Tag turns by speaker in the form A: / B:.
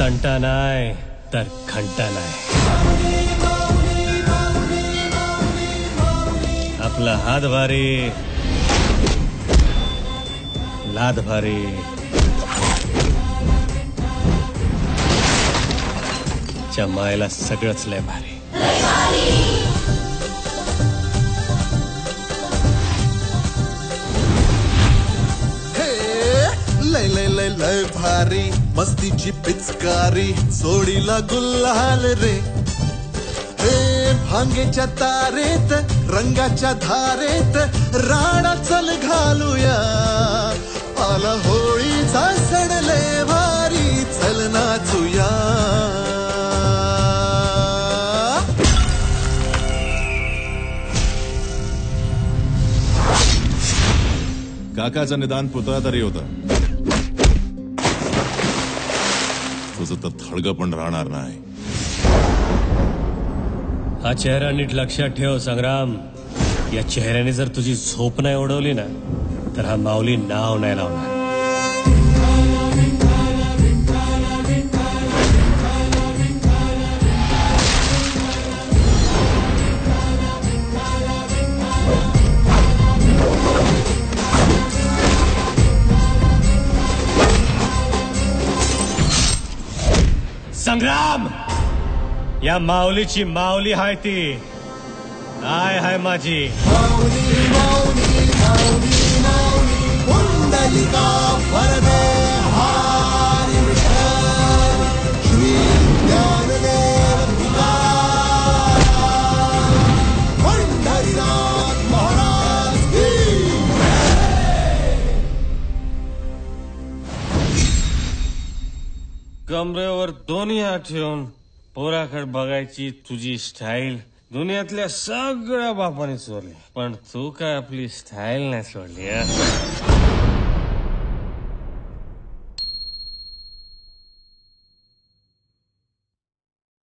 A: तंटा नाही तर घंटा नाही. आपला हात भारी, लाद भारी, च्या मायला सगळंच लय भारी.
B: लय लय लय लय भारी मस्तीची पिचकारी सोडीला गुल्हाल रे. हे भांगेच्या तारेत रंगाच्या धारेत राणा चल घालूया. आला होळीचा सण लय भारी चल नाचूया.
C: काकाचं निदान पुतळा तरी होता. तुझं तर थडगं पण राहणार नाही.
A: हा चेहरा नीट लक्षात ठेव संग्राम. या चेहऱ्याने जर तुझी झोप नाही उडवली ना तर हा माऊली नाव नाही लावणार. संग्राम, या माऊलीची माऊली हाय ती. हाय हाय माझी
B: माऊली माऊली माऊली माऊली पुंडलिका वरदे हरी विठ्ठल श्री ज्ञानदेव तुकाराम पंढरीनाथ महाराज की.
A: कमरेवर दोन्ही हात ठेवून पोराकडे बघायची तुझी स्टाईल दुनियातल्या सगळ्या बापाने चोरली, पण तू काय आपली स्टाईल नाही सोडली.